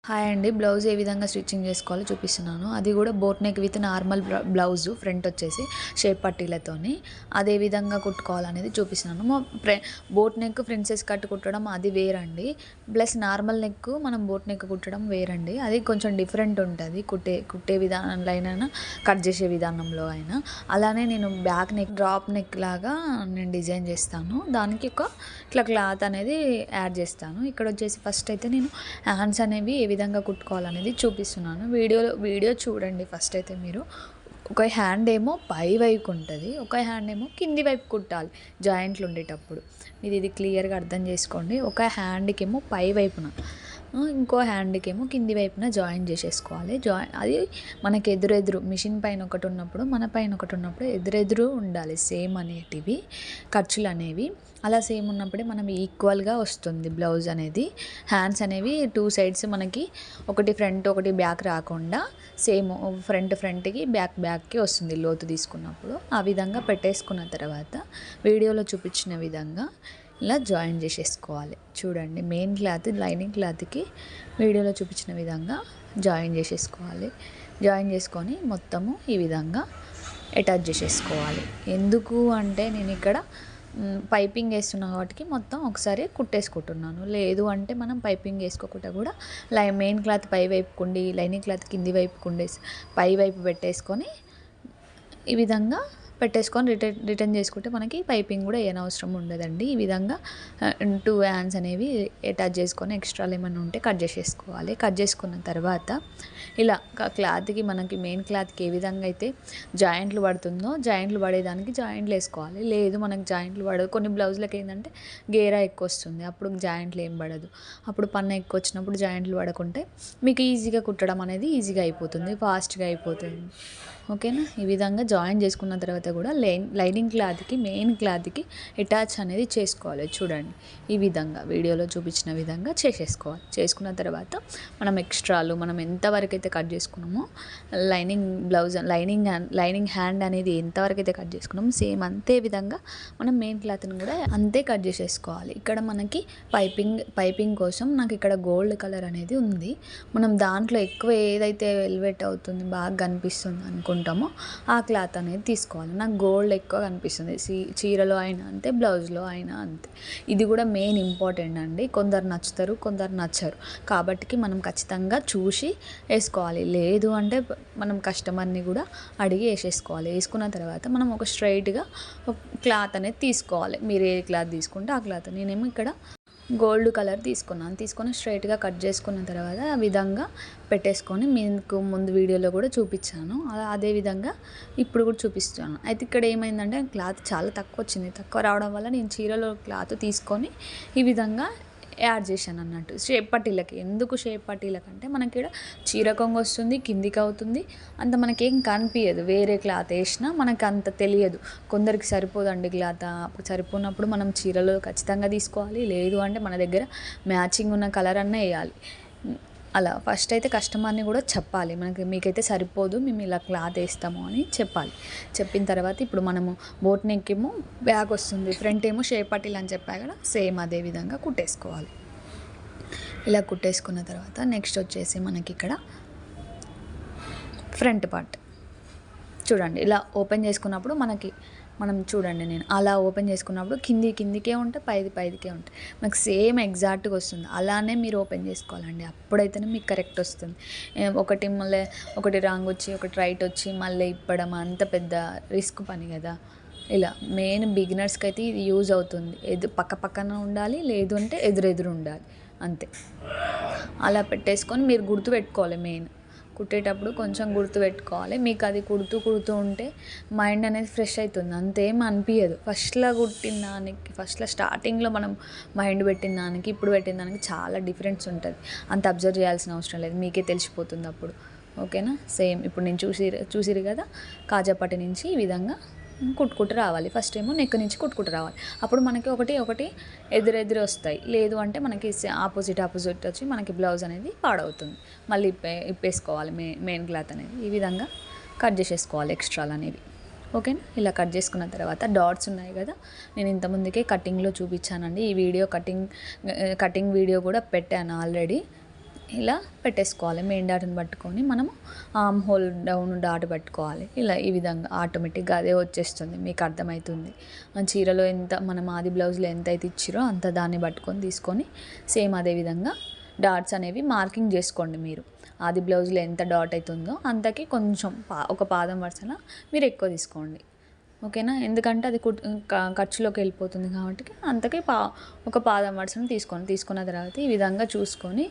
Hi అండి. Blouse ఏ విధంగా stitching చేసుకోవాలో చూపిస్తున్నాను. అది కూడా boat neck with normal blouse front వచ్చేసి షేప్ పట్టీలతోని అదే విధంగా కుట్టుకోవాలనేది చూపిస్తున్నాను. బోట్ నెక్ ప్రిన్సెస్ కట్ కుట్టడం అది వేరండి. ప్లస్ నార్మల్ నెక్ మనం బోట్ నెక్ కుట్టడం వేరండి. అది కొంచెం డిఫరెంట్ ఉంటుంది కుట్టే విధానంలో అయినా కట్ చేసే విధానంలో అయినా. అలానే నేను బ్యాక్ నెక్ డ్రాప్ నెక్ లాగా నేను డిజైన్ చేస్తాను. దానికి ఇట్లా క్లాత్ అనేది యాడ్ చేస్తాను. ఇక్కడ వచ్చేసి ఫస్ట్ అయితే నేను హ్యాండ్స్ అనేవి ఏ విధంగా కుట్టుకోవాలనేది చూపిస్తున్నాను. వీడియో చూడండి. ఫస్ట్ అయితే మీరు ఒక హ్యాండ్ ఏమో పై వైపుకు ఉంటుంది, ఒక హ్యాండ్ ఏమో కింది వైపు కుట్టాలి జాయింట్లు ఉండేటప్పుడు. మీరు ఇది క్లియర్గా అర్థం చేసుకోండి. ఒక హ్యాండ్కి ఏమో పై వైపున, ఇంకో హ్యాండ్కి ఏమో కింది వైపున జాయిన్ చేసేసుకోవాలి. అది మనకి ఎదురెదురు మిషన్ పైన ఒకటి ఉన్నప్పుడు మన పైన ఒకటి ఉన్నప్పుడు ఎదురెదురు ఉండాలి సేమ్ అనేటివి ఖర్చులు అనేవి. అలా సేమ్ ఉన్నప్పుడే మనం ఈక్వల్గా వస్తుంది బ్లౌజ్ అనేది. హ్యాండ్స్ అనేవి టూ సైడ్స్ మనకి ఒకటి ఫ్రంట్ ఒకటి బ్యాక్ రాకుండా సేమ్ ఫ్రంట్కి బ్యాక్కి వస్తుంది లోతు తీసుకున్నప్పుడు. ఆ విధంగా పెట్టేసుకున్న తర్వాత వీడియోలో చూపించిన విధంగా ఇలా జాయిన్ చేసేసుకోవాలి. చూడండి, మెయిన్ క్లాత్ లైనింగ్ క్లాత్కి వీడియోలో చూపించిన విధంగా జాయిన్ చేసేసుకోవాలి. జాయిన్ చేసుకొని మొత్తము ఈ విధంగా అటాచ్ చేసేసుకోవాలి. ఎందుకు అంటే నేను ఇక్కడ పైపింగ్ వేస్తున్నా కాబట్టి మొత్తం ఒకసారి కుట్టేసుకుంటున్నాను. లేదు అంటే మనం పైపింగ్ వేసుకోకుండా కూడా మెయిన్ క్లాత్ పై వైపుకుండి లైనింగ్ క్లాత్ కింది వైపుకుండి పై వైపు పెట్టేసుకొని ఈ విధంగా పెట్టేసుకొని రిటర్న్ చేసుకుంటే మనకి పైపింగ్ కూడా అవసరం ఉండదండి. ఈ విధంగా టూ హ్యాండ్స్ అనేవి అటాచ్ చేసుకొని ఎక్స్ట్రాలు ఏమైనా ఉంటే కట్ చేసేసుకోవాలి. కట్ చేసుకున్న తర్వాత ఇలా క్లాత్కి మనకి మెయిన్ క్లాత్కి ఏ విధంగా అయితే జాయింట్లు పడుతుందో జాయింట్లు పడేదానికి జాయింట్లు వేసుకోవాలి. లేదు మనకి జాయింట్లు పడదు. కొన్ని బ్లౌజులకి ఏంటంటే గేరా ఎక్కువ వస్తుంది, అప్పుడు జాయింట్లు ఏం పడదు. అప్పుడు పన్న ఎక్కువ వచ్చినప్పుడు జాయింట్లు పడకుంటే మీకు ఈజీగా కుట్టడం అనేది ఈజీగా అయిపోతుంది, ఫాస్ట్గా అయిపోతుంది. ఓకేనా? ఈ విధంగా జాయిన్ చేసుకున్న తర్వాత కూడా లైనింగ్ క్లాత్కి మెయిన్ క్లాత్కి అటాచ్ అనేది చేసుకోవాలి. చూడండి, ఈ విధంగా వీడియోలో చూపించిన విధంగా చేసేసుకోవాలి. చేసుకున్న తర్వాత మనం ఎక్స్ట్రాలు మనం ఎంతవరకు అయితే కట్ చేసుకున్నామో లైనింగ్ బ్లౌజ్ లైనింగ్ హ్యాండ్ అనేది ఎంతవరకు అయితే కట్ చేసుకున్నామో సేమ్ అంతే విధంగా మనం మెయిన్ క్లాత్ని కూడా అంతే కట్ చేసేసుకోవాలి. ఇక్కడ మనకి పైపింగ్ కోసం నాకు ఇక్కడ గోల్డ్ కలర్ అనేది ఉంది. మనం దాంట్లో ఎక్కువ ఏదైతే వెల్వెట్ అవుతుంది బాగా కనిపిస్తుంది అనుకుంటామో ఆ క్లాత్ అనేది తీసుకోవాలి. నాకు గోల్డ్ ఎక్కువ కనిపిస్తుంది. చీరలో అయినా అంతే, బ్లౌజ్లో అయినా అంతే. ఇది కూడా మెయిన్ ఇంపార్టెంట్ అండి. కొందరు నచ్చుతారు, కొందరు నచ్చరు. కాబట్టి మనం ఖచ్చితంగా చూసి వేసుకోవాలి. లేదు అంటే మనం కస్టమర్ని కూడా అడిగి వేసేసుకోవాలి. వేసుకున్న తర్వాత మనం ఒక స్ట్రైట్గా క్లాత్ అనేది తీసుకోవాలి. మీరు ఏ క్లాత్ తీసుకుంటే ఆ క్లాత్. నేనేమో ఇక్కడ గోల్డ్ కలర్ తీసుకొని స్ట్రైట్గా కట్ చేసుకున్న తర్వాత ఆ విధంగా పెట్టేసుకొని మీకు ముందు వీడియోలో కూడా చూపించాను. అదే విధంగా ఇప్పుడు కూడా చూపిస్తాను. అయితే ఇక్కడ ఏమైందంటే క్లాత్ చాలా తక్కువ వచ్చింది. తక్కువ రావడం వల్ల నేను చీరలో క్లాత్ తీసుకొని ఈ విధంగా యాడ్ చేశాను అన్నట్టు షేప్ పట్టీలకి. ఎందుకు షేప్ పట్టీలకి అంటే మనకి ఇక్కడ చీర కొంగు వస్తుంది, కిందికి అవుతుంది, అంత మనకేం కనిపించదు. వేరే క్లాత్ వేసినా మనకు అంత తెలియదు. కొందరికి సరిపోదండి క్లాత్. అప్పుడు సరిపోనప్పుడు మనం చీరలో ఖచ్చితంగా తీసుకోవాలి. లేదు అంటే మన దగ్గర మ్యాచింగ్ ఉన్న కలర్ అన్న వేయాలి. అలా ఫస్ట్ అయితే కస్టమర్ని కూడా చెప్పాలి, మీకైతే సరిపోదు, మేము ఇలా క్లాత్ వేస్తాము అని చెప్పాలి. చెప్పిన తర్వాత ఇప్పుడు మనము బోట్ నెక్ ఏమో బ్యాక్ వస్తుంది, ఫ్రంట్ ఏమో షేప్ పట్టీలు అని చెప్పా కదా, సేమ్ అదే విధంగా కుట్టేసుకోవాలి. ఇలా కుట్టేసుకున్న తర్వాత నెక్స్ట్ వచ్చేసి మనకి ఇక్కడ ఫ్రంట్ పార్ట్ చూడండి. ఇలా ఓపెన్ చేసుకున్నప్పుడు మనం చూడండి, నేను అలా ఓపెన్ చేసుకున్నప్పుడు కిందికే ఉంటాయి, పైదికే ఉంటాయి. మనకు సేమ్ ఎగ్జాక్ట్గా వస్తుంది. అలానే మీరు ఓపెన్ చేసుకోవాలండి. అప్పుడైతేనే మీకు కరెక్ట్ వస్తుంది. ఒకటి రాంగ్ వచ్చి ఒకటి రైట్ వచ్చి మళ్ళీ ఇప్పడం అంత పెద్ద రిస్క్ పని కదా. ఇలా మెయిన్ బిగినర్స్కి అయితే ఇది యూజ్ అవుతుంది. పక్కన ఉండాలి, లేదు అంటే ఎదురెదురు ఉండాలి, అంతే. అలా పెట్టేసుకొని మీరు గుర్తుపెట్టుకోవాలి. మెయిన్ కుట్టేటప్పుడు కొంచెం గుర్తుపెట్టుకోవాలి. మీకు అది కుడుతూ ఉంటే మైండ్ అనేది ఫ్రెష్ అవుతుంది, అంతేం అనిపించదు. ఫస్ట్లో స్టార్టింగ్లో మనం మైండ్ పెట్టిన దానికి ఇప్పుడు పెట్టిన దానికి చాలా డిఫరెన్స్ ఉంటుంది. అంత అబ్జర్వ్ చేయాల్సిన అవసరం లేదు, మీకే తెలిసిపోతుంది అప్పుడు. ఓకేనా? సేమ్ ఇప్పుడు నేను చూసిరు కదా, కాజాపట్టి నుంచి ఈ విధంగా కుట్టుకుంటూ రావాలి. ఫస్ట్ ఏమో నెక్ నుంచి కుట్టుకుంటూ రావాలి. అప్పుడు మనకి ఒకటి ఎదురెదురు వస్తాయి. లేదు అంటే మనకి ఆపోజిట్ వచ్చి మనకి బ్లౌజ్ అనేది పాడవుతుంది. మళ్ళీ ఇప్పేసుకోవాలి మెయిన్ క్లాత్ అనేది. ఈ విధంగా కట్ చేసేసుకోవాలి ఎక్స్ట్రాలు అనేవి. ఓకేనా? ఇలా కట్ చేసుకున్న తర్వాత డాట్స్ ఉన్నాయి కదా, నేను ఇంతకుముందుకే కటింగ్లో చూపించానండి. ఈ వీడియో కటింగ్ వీడియో కూడా పెట్టాను ఆల్రెడీ. ఇలా పెట్టేసుకోవాలి. మెయిన్ డాట్ని పట్టుకొని మనము ఆర్మ్ హోల్ డౌన్ డాట్ పట్టుకోవాలి. ఇలా ఈ విధంగా ఆటోమేటిక్గా అదే వచ్చేస్తుంది, మీకు అర్థమవుతుంది. చీరలో ఎంత మనం ఆది బ్లౌజ్లో ఎంత అయితే ఇచ్చిరో అంత దాన్ని పట్టుకొని తీసుకొని సేమ్ అదే విధంగా డాట్స్ అనేవి మార్కింగ్ చేసుకోండి. మీరు ఆది బ్లౌజ్లో ఎంత డాట్ అవుతుందో అంతకి కొంచెం ఒక పాదం వరుసన మీరు ఎక్కువ తీసుకోండి. ఓకేనా, ఎందుకంటే అది ఖర్చులోకి వెళ్ళిపోతుంది కాబట్టి అంతకి ఒక పాదం వరుసను తీసుకున్న తర్వాత ఈ విధంగా చూసుకొని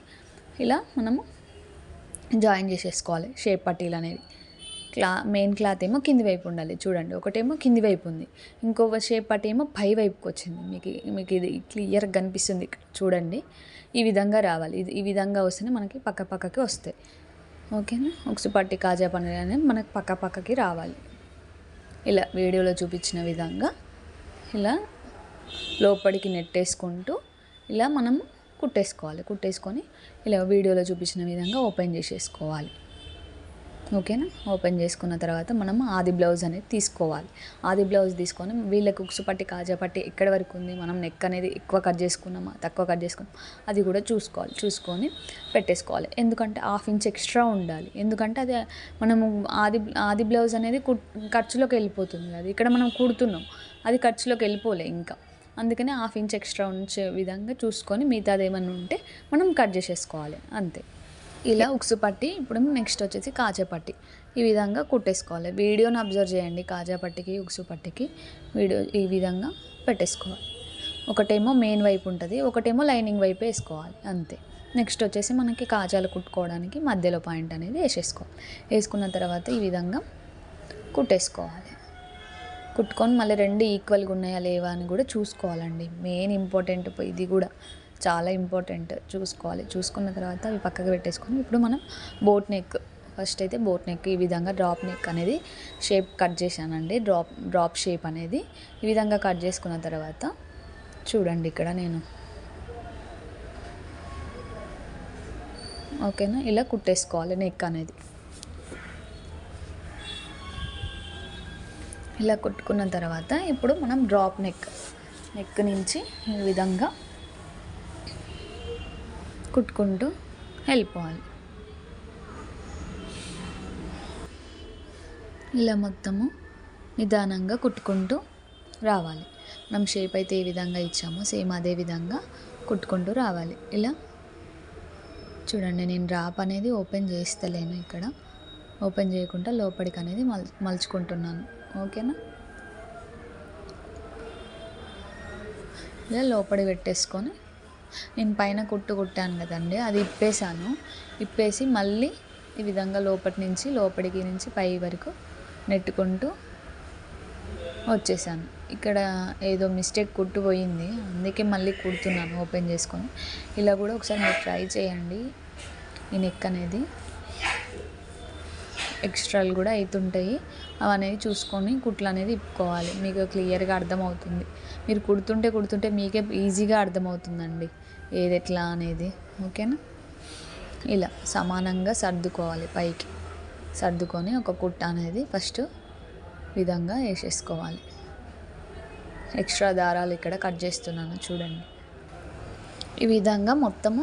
ఇలా మనము జాయిన్ చేసేసుకోవాలి. షేప్ పట్టీలు అనేవి మెయిన్ క్లాత్ ఏమో కింది వైపు ఉండాలి. చూడండి, ఒకటేమో కింది వైపు ఉంది, ఇంకొక షేప్ పట్టీ ఏమో పై వైపుకి వచ్చింది. మీకు ఇది క్లియర్గా కనిపిస్తుంది ఇక్కడ చూడండి. ఈ విధంగా రావాలి. ఈ విధంగా వస్తేనే మనకి పక్కకి వస్తాయి. ఓకేనా, ఉక్సు పట్టి కాజా పన్నీర్ అనేది మనకి పక్కకి రావాలి. ఇలా వీడియోలో చూపించిన విధంగా ఇలా లోపలికి నెట్టేసుకుంటూ ఇలా మనము కుట్టేసుకొని ఇలా వీడియోలో చూపించిన విధంగా ఓపెన్ చేసేసుకోవాలి. ఓకేనా, ఓపెన్ చేసుకున్న తర్వాత మనం ఆది బ్లౌజ్ అనేది తీసుకోవాలి. ఆది బ్లౌజ్ తీసుకొని వీళ్ళకి ఉక్సు పట్టి కాజా పట్టి ఎక్కడి వరకు ఉంది, మనం నెక్ అనేది ఎక్కువ కట్ చేసుకున్నామా తక్కువ కట్ చేసుకున్నామా అది కూడా చూసుకొని పెట్టేసుకోవాలి. ఎందుకంటే 1/2 ఇంచ్ ఎక్స్ట్రా ఉండాలి. ఎందుకంటే అది మనము ఆది బ్లౌజ్ అనేది ఖర్చులోకి వెళ్ళిపోతుంది. అది ఇక్కడ మనం కుడుతున్నాం, అది ఖర్చులోకి వెళ్ళిపోలే ఇంకా. అందుకని 1/2 ఇంచ్ ఎక్స్ట్రా ఉంచే విధంగా చూసుకొని మిగతాది ఏమన్నా ఉంటే మనం కట్ చేసేసుకోవాలి అంతే. ఇలా ఉక్సు పట్టి. ఇప్పుడు నెక్స్ట్ వచ్చేసి కాజా పట్టి. ఈ విధంగా కుట్టేసుకోవాలి. వీడియోని అబ్జర్వ్ చేయండి. కాజా పట్టికి ఉక్సు పట్టికి వీడియో ఈ విధంగా పెట్టేసుకోవాలి. ఒకటేమో మెయిన్ వైపు ఉంటుంది, ఒకటేమో లైనింగ్ వైపు వేసుకోవాలి అంతే. నెక్స్ట్ వచ్చేసి మనకి కాజాలు కుట్టుకోవడానికి మధ్యలో పాయింట్ అనేది వేసేసుకోవాలి. వేసుకున్న తర్వాత ఈ విధంగా కుట్టేసుకోవాలి. కుట్టుకొని మళ్ళీ 2 ఈక్వల్గా ఉన్నాయా లేవా అని కూడా చూసుకోవాలండి. మెయిన్ ఇంపార్టెంట్ ఇది కూడా చాలా ఇంపార్టెంట్. చూసుకున్న తర్వాత అవి పక్కకు పెట్టేసుకొని ఇప్పుడు మనం బోట్ నెక్. ఫస్ట్ అయితే బోట్ నెక్ ఈ విధంగా డ్రాప్ నెక్ అనేది షేప్ కట్ చేశానండి. డ్రాప్ షేప్ అనేది ఈ విధంగా కట్ చేసుకున్న తర్వాత చూడండి ఇక్కడ నేను ఓకేనా ఇలా కుట్టేసుకోవాలి. నెక్ అనేది ఇలా కుట్టుకున్న తర్వాత ఇప్పుడు మనం డ్రాప్ నెక్ నుంచి ఈ విధంగా కుట్టుకుంటూ వెళ్ళిపోవాలి. ఇలా మొత్తము నిదానంగా కుట్టుకుంటూ రావాలి. మనం షేప్ అయితే ఏ విధంగా ఇచ్చామో సేమ్ అదే విధంగా కుట్టుకుంటూ రావాలి. ఇలా చూడండి, నేను డ్రాప్ అనేది ఓపెన్ చేస్తలేను, ఇక్కడ ఓపెన్ చేయకుండా లోపలికి అనేది మలుచుకుంటున్నాను. ఓకేనా, ఇలా లోపలికి పెట్టేసుకొని నేను పైన కుట్టాను కదండి, అది ఇప్పేసి మళ్ళీ ఈ విధంగా లోపలికి నుంచి పై వరకు నెట్టుకుంటూ వచ్చేసాను. ఇక్కడ ఏదో మిస్టేక్ కుట్టుపోయింది, అందుకే మళ్ళీ కుడుతున్నాను ఓపెన్ చేసుకొని. ఇలా కూడా ఒకసారి మీరు ట్రై చేయండి. ఈ నెక్ అనేది ఎక్స్ట్రాలు కూడా అవుతుంటాయి, అవనేది చూసుకొని కుట్లు అనేది ఇప్పుకోవాలి. మీకు క్లియర్గా అర్థమవుతుంది. మీరు కుడుతుంటే మీకే ఈజీగా అర్థమవుతుందండి ఏది ఎట్లా అనేది. ఓకేనా, ఇలా సమానంగా సర్దుకోవాలి. పైకి సర్దుకొని ఒక కుట్ట అనేది ఫస్ట్ విధంగా వేసేసుకోవాలి. ఎక్స్ట్రా దారాలు ఇక్కడ కట్ చేస్తున్నాను చూడండి. ఈ విధంగా మొత్తము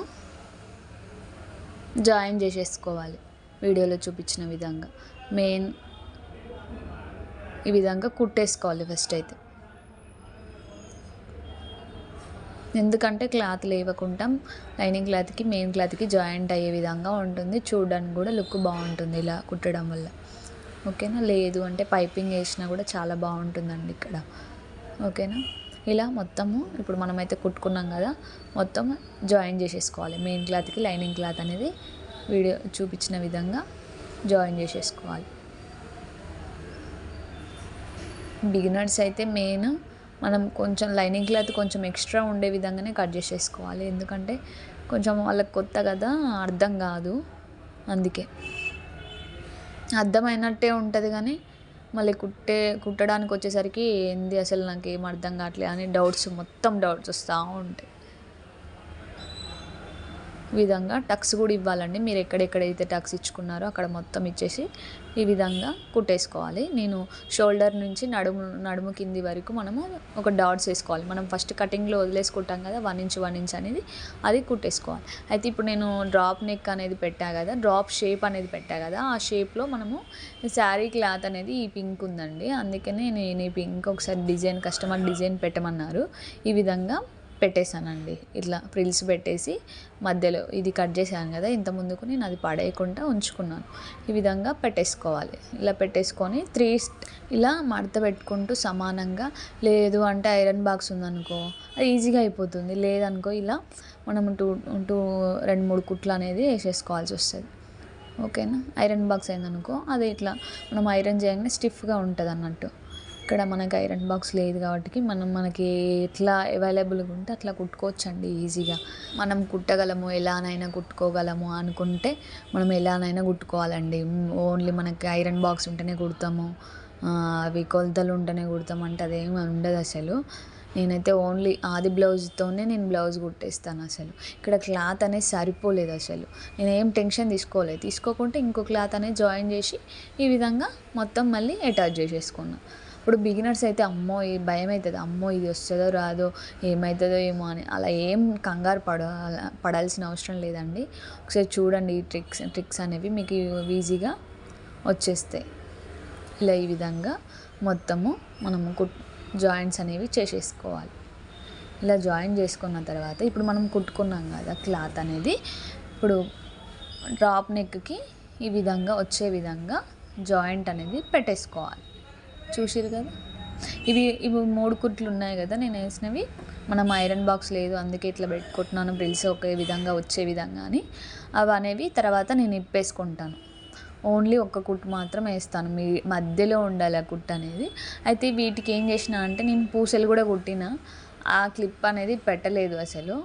జాయిన్ చేసేసుకోవాలి. వీడియోలో చూపించిన విధంగా మెయిన్ ఈ విధంగా కుట్టేసుకోవాలి ఫస్ట్ అయితే. ఎందుకంటే క్లాత్ లేవకుండా లైనింగ్ క్లాత్కి మెయిన్ క్లాత్కి జాయింట్ అయ్యే విధంగా ఉంటుంది. చూడడానికి కూడా లుక్ బాగుంటుంది ఇలా కుట్టడం వల్ల. ఓకేనా, లేదు అంటే పైపింగ్ వేసినా కూడా చాలా బాగుంటుందండి ఇక్కడ. ఓకేనా, ఇలా మొత్తము ఇప్పుడు మనమైతే కుట్టుకున్నాం కదా, మొత్తం జాయిన్ చేసేసుకోవాలి. మెయిన్ క్లాత్కి లైనింగ్ క్లాత్ అనేది వీడియో చూపించిన విధంగా జాయిన్ చేసేసుకోవాలి. బిగినర్స్ అయితే మెయిన్ మనం కొంచెం లైనింగ్ క్లాత్ కొంచెం ఎక్స్ట్రా ఉండే విధంగానే కట్ చేసేసుకోవాలి. ఎందుకంటే కొంచెం వాళ్ళకి కొత్త కదా, అర్థం కాదు. అందుకే అర్థమైనట్టే ఉంటుంది కానీ మళ్ళీ కుట్టడానికి వచ్చేసరికి ఏంది అసలు నాకు ఏం అర్థం కావట్లేదు అని మొత్తం డౌట్స్ వస్తూ ఉంటాయి. ఈ విధంగా టక్స్ కూడా ఇవ్వాలండి. మీరు ఎక్కడెక్కడైతే టక్స్ ఇచ్చుకున్నారో అక్కడ మొత్తం ఇచ్చేసి ఈ విధంగా కుట్టేసుకోవాలి. నేను షోల్డర్ నుంచి నడుము కింది వరకు మనము ఒక డాట్స్ వేసుకోవాలి. మనం ఫస్ట్ కటింగ్లో వదిలేసుకుంటాం కదా 1 ఇంచ్ 1 ఇంచ్ అనేది, అది కుట్టేసుకోవాలి. అయితే ఇప్పుడు నేను డ్రాప్ నెక్ అనేది పెట్టా కదా, డ్రాప్ షేప్ అనేది పెట్టా కదా, ఆ షేప్లో మనము శారీ క్లాత్ అనేది ఈ పింక్ ఉందండి, అందుకనే నేను ఈ పింక్ ఒకసారి డిజైన్ కస్టమర్ డిజైన్ పెట్టమన్నారు. ఈ విధంగా పెట్టేశానండి. ఇట్లా ఫ్రిల్స్ పెట్టేసి మధ్యలో ఇది కట్ చేశాను కదా ఇంత ముందుకు, నేను అది పడేయకుండా ఉంచుకున్నాను. ఈ విధంగా పెట్టేసుకోవాలి. ఇలా పెట్టేసుకొని ఇలా మడత పెట్టుకుంటూ సమానంగా, లేదు అంటే ఐరన్ బాక్స్ ఉందనుకో అది ఈజీగా అయిపోతుంది. లేదనుకో ఇలా మనం 2-3 కుట్లు అనేది వేసేసుకోవాల్సి వస్తుంది. ఓకేనా. ఐరన్ బాక్స్ అయిందనుకో అది ఇట్లా మనం ఐరన్ చేయగానే స్టిఫ్గా ఉంటుంది అన్నట్టు. ఇక్కడ మనకి ఐరన్ బాక్స్ లేదు కాబట్టి మనకి ఎట్లా అవైలబుల్గా ఉంటే అట్లా కుట్టుకోవచ్చండి ఈజీగా. మనం కుట్టగలము, ఎలానైనా కుట్టుకోగలము అనుకుంటే మనం ఎలానైనా కుట్టుకోవాలండి. ఓన్లీ మనకి ఐరన్ బాక్స్ ఉంటేనే కుడతాము, అవి కొలతలు ఉంటేనే కుడతాము అంటే అదేమి ఉండదు అసలు. నేనైతే ఓన్లీ ఆది బ్లౌజ్తోనే నేను బ్లౌజ్ కుట్టేస్తాను. అసలు ఇక్కడ క్లాత్ అనేది సరిపోలేదు అసలు. నేనేం టెన్షన్ తీసుకోకుంటే ఇంకో క్లాత్ అనేది జాయిన్ చేసి ఈ విధంగా మొత్తం మళ్ళీ అటాచ్ చేసేసుకున్నాను. ఇప్పుడు బిగినర్స్ అయితే అమ్మో ఈ భయం అవుతుంది, అమ్మో ఇది వస్తుందో రాదో ఏమవుతుందో ఏమో అని, అలా ఏం కంగారు పడాల్సిన అవసరం లేదండి. ఒకసారి చూడండి ఈ ట్రిక్స్ అనేవి మీకు ఈజీగా వచ్చేస్తాయి. ఇలా ఈ విధంగా మొత్తము మనము జాయింట్స్ అనేవి చేసేసుకోవాలి. ఇలా జాయిన్ చేసుకున్న తర్వాత ఇప్పుడు మనం కుట్టుకున్నాం కదా క్లాత్ అనేది, ఇప్పుడు డ్రాప్ నెక్కి ఈ విధంగా వచ్చే విధంగా జాయింట్ అనేది పెట్టేసుకోవాలి. చూసిరు కదా, ఇవి 3 కుట్లు ఉన్నాయి కదా నేను వేసినవి. మనం ఐరన్ బాక్స్ లేదు అందుకే ఇట్లా పెట్టుకుంటున్నాను, బ్రిల్స్ ఒకే విధంగా వచ్చే విధంగా అని. అవి అనేవి తర్వాత నేను ఇప్పేసుకుంటాను. ఓన్లీ ఒక్క కుట్టు మాత్రం వేస్తాను, మీ మధ్యలో ఉండాలి ఆ కుట్టు అనేది. అయితే వీటికి ఏం చేసిన అంటే నేను పూసలు కూడా కుట్టిన, ఆ క్లిప్ అనేది పెట్టలేదు అసలు.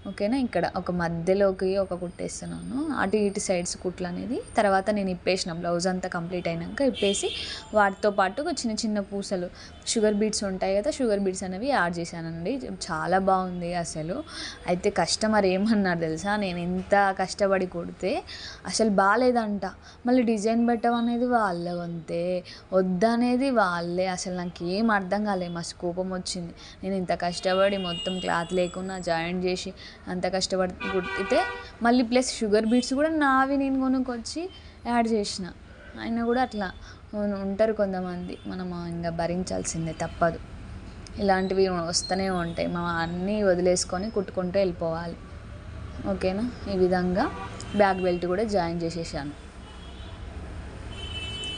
ఓకేనా. ఇక్కడ ఒక మధ్యలోకి ఒక కుట్టేస్తున్నాను, అటు ఇటు సైడ్స్ కుట్లు అనేది తర్వాత నేను ఇప్పేసిన. బ్లౌజ్ అంతా కంప్లీట్ అయినాక ఇప్పేసి వాటితో పాటు చిన్న చిన్న పూసలు షుగర్ బీడ్స్ ఉంటాయి కదా, షుగర్ బీడ్స్ అనేవి యాడ్ చేశానండి. చాలా బాగుంది అసలు. అయితే కస్టమర్ ఏమన్నారు తెలుసా, నేను ఇంత కష్టపడి కుడితే అసలు బాగాలేదంట, మళ్ళీ డిజైన్ పెట్టమనేది వాళ్ళే, అంతే వద్దనేది వాళ్ళే. అసలు నాకు ఏం అర్థం కాలేదు, మస్తు కోపం వచ్చింది. నేను ఇంత కష్టపడి మొత్తం క్లాత్ లేకుండా జాయింట్ చేసి అంత కష్టపడి కుట్టితే మళ్ళీ ప్లస్ షుగర్ బీట్స్ కూడా నావి నేను కొనుక్కొచ్చి యాడ్ చేసిన. అయినా కూడా అట్లా ఉంటారు కొంతమంది, మనం ఇంకా భరించాల్సిందే, తప్పదు. ఇలాంటివి వస్తూనే ఉంటాయి, మనం అన్నీ వదిలేసుకొని కుట్టుకుంటూ వెళ్ళిపోవాలి. ఓకేనా. ఈ విధంగా బ్యాక్ బెల్ట్ కూడా జాయిన్ చేసేసాను.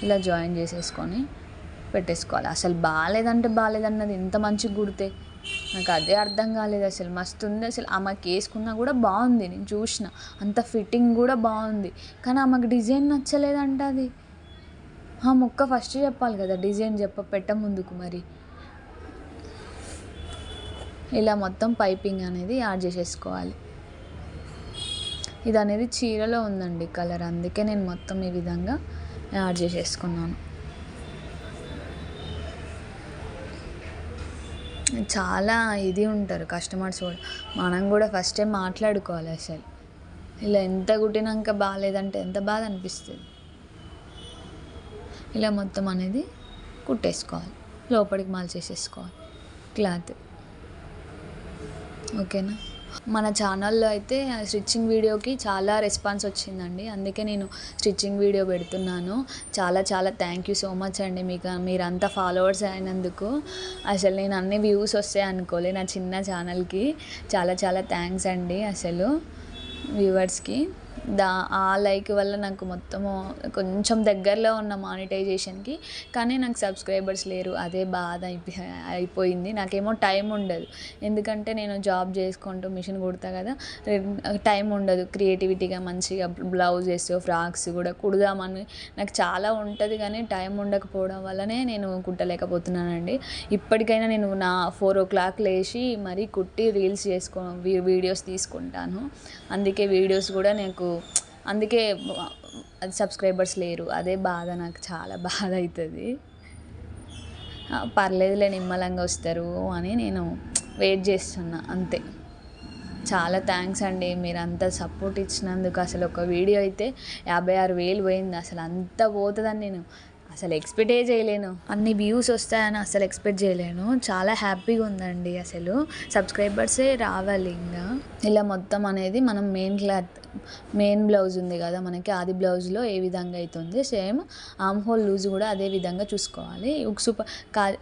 ఇలా జాయిన్ చేసేసుకొని పెట్టేసుకోవాలి. అసలు బాగాలేదన్నది ఎంత మంచిగా కుడితే నాకు అదే అర్థం కాలేదు అసలు. మస్తు ఉంది అసలు. ఆమెకి వేసుకున్నా కూడా బాగుంది, నేను చూసిన అంత ఫిట్టింగ్ కూడా బాగుంది, కానీ ఆమెకు డిజైన్ నచ్చలేదంట. అది ఆ ముక్క ఫస్ట్ చెప్పాలి కదా, డిజైన్ పెట్ట ముందుకు. మరి ఇలా మొత్తం పైపింగ్ అనేది యాడ్ చేసేసుకోవాలి. ఇది అనేది చీరలో ఉందండి కలర్, అందుకే నేను మొత్తం ఈ విధంగా యాడ్ చేసేసుకున్నాను. చాలా ఇది ఉంటారు కస్టమర్స్ కూడా, మనం కూడా ఫస్ట్ టైం మాట్లాడుకోవాలి అసలు. ఇలా ఎంత కుట్టినాక బాగాలేదంటే ఎంత బాధ అనిపిస్తుంది. ఇలా మొత్తం అనేది కుట్టేసుకోవాలి, లోపలికి మార్చేసేసుకోవాలి క్లాత్. ఓకేనా. మన ఛానల్లో అయితే స్టిచ్చింగ్ వీడియోకి చాలా రెస్పాన్స్ వచ్చిందండి, అందుకే నేను స్టిచ్చింగ్ వీడియో పెడుతున్నాను. చాలా చాలా థ్యాంక్ యూ సో మచ్ అండి, మీరంతా ఫాలోవర్స్ అయినందుకు. అసలు నేను అన్ని వ్యూస్ వస్తాయి అనుకోలే నా చిన్న ఛానల్కి. చాలా చాలా థ్యాంక్స్ అండి అసలు వ్యూవర్స్కి. ఆ లైక్ వల్ల నాకు మొత్తము కొంచెం దగ్గరలో ఉన్న మానిటైజేషన్కి, కానీ నాకు సబ్స్క్రైబర్స్ లేరు, అదే బాధ అయిపోయింది. నాకేమో టైం ఉండదు, ఎందుకంటే నేను జాబ్ చేసుకుంటూ మిషన్ కుడతా కదా, టైం ఉండదు క్రియేటివిటీగా మంచిగా బ్లౌజెస్ ఫ్రాక్స్ కూడా కుడదామని నాకు చాలా ఉంటుంది, కానీ టైం ఉండకపోవడం వల్లనే నేను కుట్టలేకపోతున్నానండి. ఇప్పటికైనా నేను 4 o'clock లేచి మరీ కుట్టి రీల్స్ వీడియోస్ తీసుకుంటాను. అందుకే వీడియోస్ కూడా అందుకే సబ్స్క్రైబర్స్ లేరు, అదే బాధ. నాకు చాలా బాధ అవుతుంది. పర్లేదులే నిమ్మలంగా వస్తారు అని నేను వెయిట్ చేస్తున్నా అంతే. చాలా థ్యాంక్స్ అండి. మీరంత సపోర్ట్ ఇచ్చినందుకు. అసలు ఒక వీడియో అయితే 56,000 పోయింది. అసలు అంత పోతదని నేను అసలు ఎక్స్‌పెక్టే చేయలేను. అన్ని వ్యూస్ వస్తాయని అసలు ఎక్స్‌పెక్ట్ చేయలేను. చాలా హ్యాపీగా ఉందండి అసలు. సబ్స్క్రైబర్సే రావాలి ఇంగా. ఇలా మొత్తం అనేది మనం మెయిన్ బ్లౌజ్ ఉంది కదా మనకి, ఆది బ్లౌజ్లో ఏ విధంగా అవుతుంది సేమ్ ఆర్మ్ హోల్ లూజ్ కూడా అదే విధంగా చూసుకోవాలి.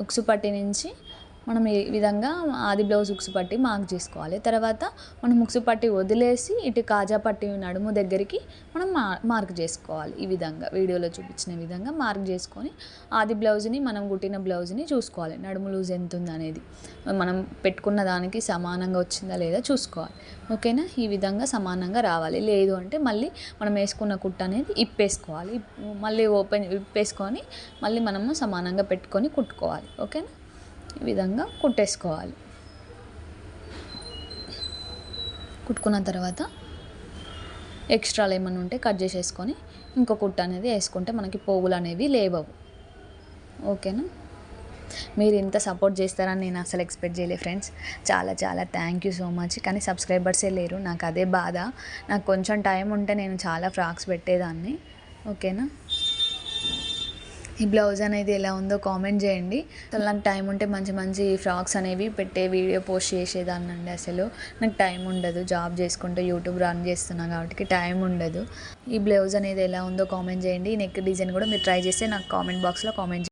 ఉక్సు పట్టి నుంచి మనం ఈ విధంగా ఆది బ్లౌజ్ ఉక్సు పట్టి మార్క్ చేసుకోవాలి. తర్వాత మనం ఉక్సు పట్టి వదిలేసి ఇటు కాజా పట్టి నడుము దగ్గరికి మనం మార్క్ చేసుకోవాలి. ఈ విధంగా వీడియోలో చూపించిన విధంగా మార్క్ చేసుకొని ఆది బ్లౌజ్ని మనం కుట్టిన బ్లౌజ్ని చూసుకోవాలి. నడుము లూజ్ ఎంత ఉంది అనేది మనం పెట్టుకున్న దానికి సమానంగా వచ్చిందా లేదా చూసుకోవాలి. ఓకేనా? ఈ విధంగా సమానంగా రావాలి. లేదు అంటే మళ్ళీ మనం వేసుకున్న కుట్ట అనేది ఇప్పేసుకోవాలి. మళ్ళీ విప్పేసుకొని మళ్ళీ మనము సమానంగా పెట్టుకొని కుట్టుకోవాలి. ఓకేనా? ఈ విధంగా కుట్టేసుకోవాలి. కుట్టుకున్న తర్వాత ఎక్స్ట్రాలు ఏమైనా ఉంటే కట్ చేసేసుకొని ఇంకో కుట్ట అనేది వేసుకుంటే మనకి పోగులు అనేవి లేవవు. ఓకేనా? మీరు ఇంత సపోర్ట్ చేస్తారని నేను అసలు ఎక్స్పెక్ట్ చేయలేదు ఫ్రెండ్స్. చాలా చాలా థ్యాంక్ యూ సో మచ్. కానీ సబ్స్క్రైబర్సే లేరు, నాకు అదే బాధ. నాకు కొంచెం టైం ఉంటే నేను చాలా ఫ్రాక్స్ పెట్టేదాన్ని. ఓకేనా? ఈ బ్లౌజ్ అనేది ఎలా ఉందో కామెంట్ చేయండి. అసలు నాకు టైం ఉంటే మంచి మంచి ఫ్రాక్స్ అనేవి పెట్టే వీడియో పోస్ట్ చేసేదాన్ని అండి. అసలు నాకు టైం ఉండదు, జాబ్ చేసుకుంటూ యూట్యూబ్ రన్ చేస్తున్నా కాబట్టి టైం ఉండదు. ఈ బ్లౌజ్ అనేది ఎలా ఉందో కామెంట్ చేయండి. నెక్ డిజైన్ కూడా మీరు ట్రై చేస్తే నాకు కామెంట్ బాక్స్లో కామెంట్